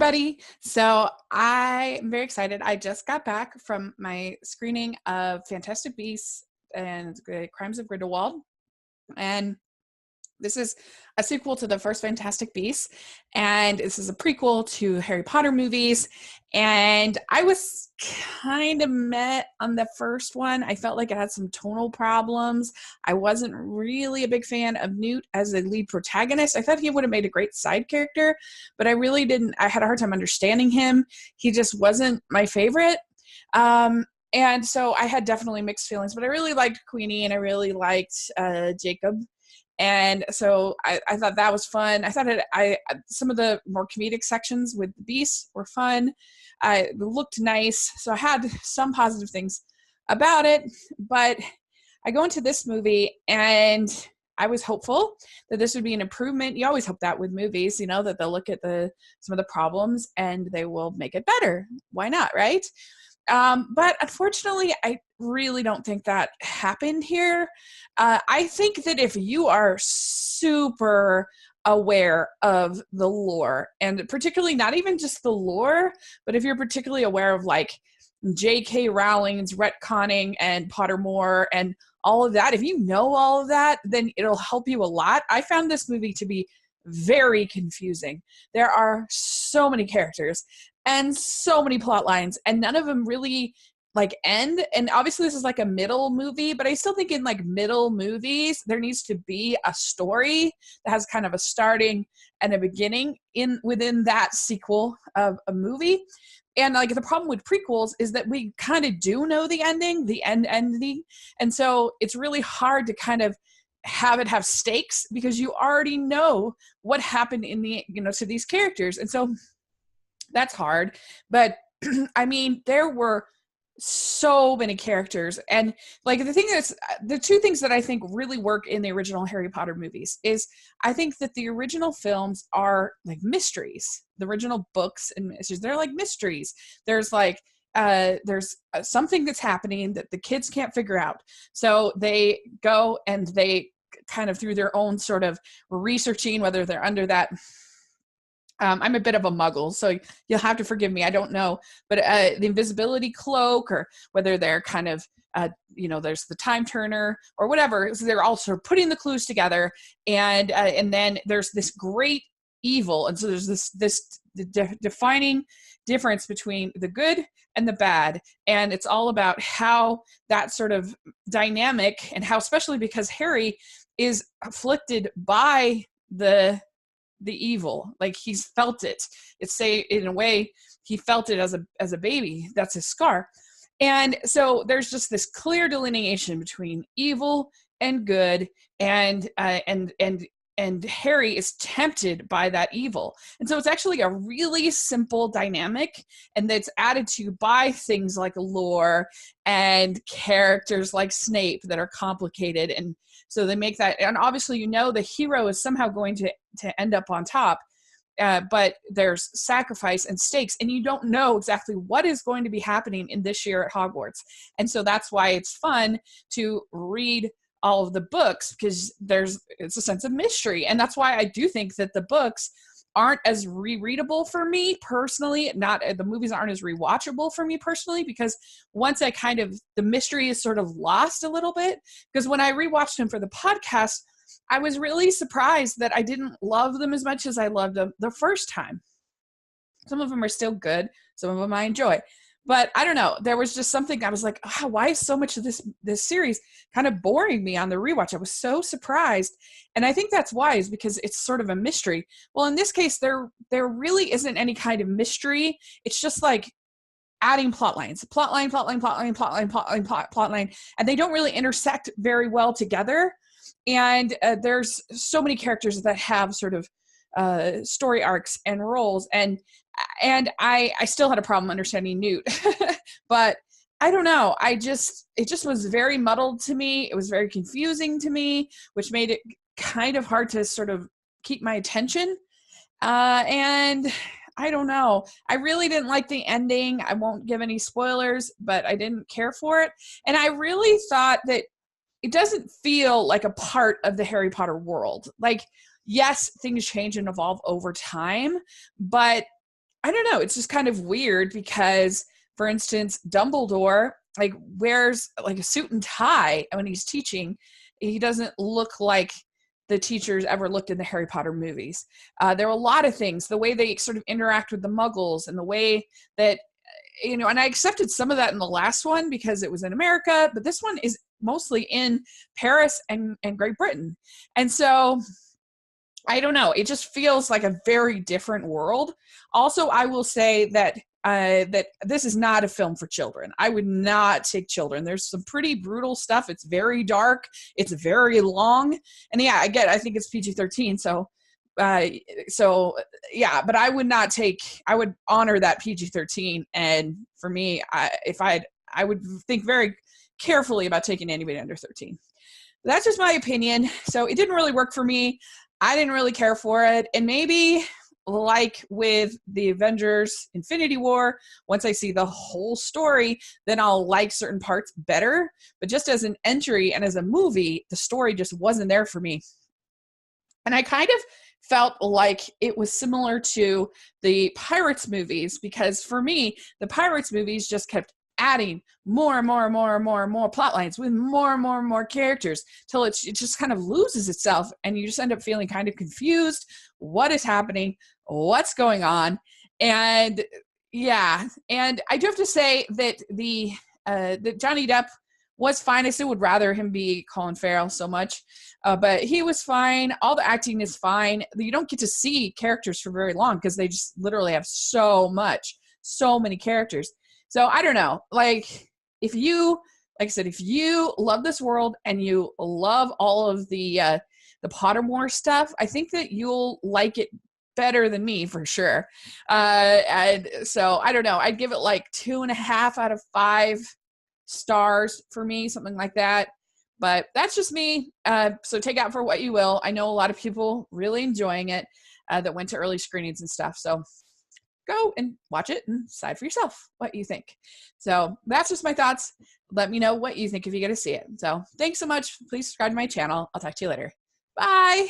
everybody. So I'm very excited. I just got back from my screening of Fantastic Beasts and Crimes of Grindelwald. And this is a sequel to the first Fantastic Beasts, and this is a prequel to Harry Potter movies. And I was kind of met on the first one. I felt like it had some tonal problems. I wasn't really a big fan of Newt as a lead protagonist. I thought he would have made a great side character, but I really didn't. I had a hard time understanding him. He just wasn't my favorite. And so I had definitely mixed feelings, but I really liked Queenie and I really liked Jacob. And so I thought that was fun. I thought some of the more comedic sections with the Beasts were fun. It looked nice. So I had some positive things about it. But I go into this movie and I was hopeful that this would be an improvement. You always hope that with movies, that they'll look at some of the problems and they will make it better. Why not, right? But unfortunately, I really don't think that happened here. I think that if you are super aware of the lore, and particularly not even just the lore, but if you're particularly aware of like J.K. Rowling's retconning and Pottermore and all of that, if you know all of that, then it'll help you a lot. I found this movie to be very confusing. There are so many characters and so many plot lines, and none of them really end. And obviously this is like a middle movie, but I still think in like middle movies there needs to be a story that has kind of a starting and a beginning within that sequel of a movie. And like the problem with prequels is that we kind of do know the ending, ending, and so it's really hard to kind of have it have stakes because you already know what happened in the to these characters, and so that's hard. But I mean, there were so many characters, and like the two things that I think really work in the original Harry Potter movies is I think that the original films are like mysteries. The original books and mysteries, they're like mysteries. There's something that's happening that the kids can't figure out, so they go and they kind of through their own sort of researching, whether they're under that I'm a bit of a muggle, so you'll have to forgive me. I don't know, but the invisibility cloak, or whether they're kind of, there's the time turner or whatever. So they're all sort of putting the clues together, and then there's this great evil, and so there's this defining difference between the good and the bad, and it's all about how that sort of dynamic, and how especially because Harry is afflicted by the evil, like he's felt it. It's in a way he felt it as a baby. That's his scar. And so there's just this clear delineation between evil and good, and Harry is tempted by that evil. And so it's actually a really simple dynamic, and that's added to by things like lore and characters like Snape that are complicated. And so they make that, and obviously the hero is somehow going to end up on top, but there's sacrifice and stakes, and you don't know exactly what is going to be happening in this year at Hogwarts. And so that's why it's fun to read all of the books, because it's a sense of mystery. And that's why I do think that the books aren't as rereadable for me personally. The movies aren't as rewatchable for me personally, because once the mystery is sort of lost a little bit. Because when I rewatched them for the podcast, I was really surprised that I didn't love them as much as I loved them the first time. Some of them are still good. Some of them I enjoy. But I don't know. There was just something I was like, oh, why is so much of this series kind of boring me on the rewatch? I was so surprised. And I think that's why, is because it's sort of a mystery. Well, in this case, there really isn't any kind of mystery. It's just like adding plot lines. Plot line. And they don't really intersect very well together. And there's so many characters that have sort of story arcs and roles, and I still had a problem understanding Newt. But I don't know, it just was very muddled to me. It was very confusing to me, which made it kind of hard to sort of keep my attention. And I don't know, I really didn't like the ending. I won't give any spoilers, but I didn't care for it. And I really thought that it doesn't feel like a part of the Harry Potter world. Like, yes, things change and evolve over time, but I don't know. It's just kind of weird because, for instance, Dumbledore like wears like a suit and tie when he's teaching. He doesn't look like the teachers ever looked in the Harry Potter movies. There are a lot of things, the way they sort of interact with the Muggles and the way that, and I accepted some of that in the last one because it was in America, but this one is mostly in Paris and Great Britain. And so I don't know. It just feels like a very different world. Also, I will say that that this is not a film for children. I would not take children. There's some pretty brutal stuff. It's very dark. It's very long. And yeah, I think it's PG-13. So yeah, but I would not take, I would honor that PG-13. And for me, I would think very carefully about taking anybody under 13. That's just my opinion. So it didn't really work for me. I didn't really care for it. And maybe like with the Avengers Infinity War, once I see the whole story, then I'll like certain parts better. But just as an entry and as a movie, the story just wasn't there for me. And I kind of felt like it was similar to the Pirates movies, because for me, the Pirates movies just kept adding more and more and more and more and more plot lines with more and more and more characters till it just kind of loses itself, and you just end up feeling kind of confused. What is happening? What's going on? And yeah, and I do have to say that that Johnny Depp was fine. I still would rather him be Colin Farrell so much, but he was fine. All the acting is fine. You don't get to see characters for very long because they just literally have so many characters. So I don't know, like I said, if you love this world and you love all of the Pottermore stuff, I think that you'll like it better than me for sure. And so I don't know, I'd give it like 2.5 out of 5 stars for me, something like that. But that's just me. So take out for what you will. I know a lot of people really enjoying it that went to early screenings and stuff. So go and watch it and decide for yourself what you think. So that's just my thoughts. Let me know what you think if you get to see it. So thanks so much. Please subscribe to my channel. I'll talk to you later. Bye.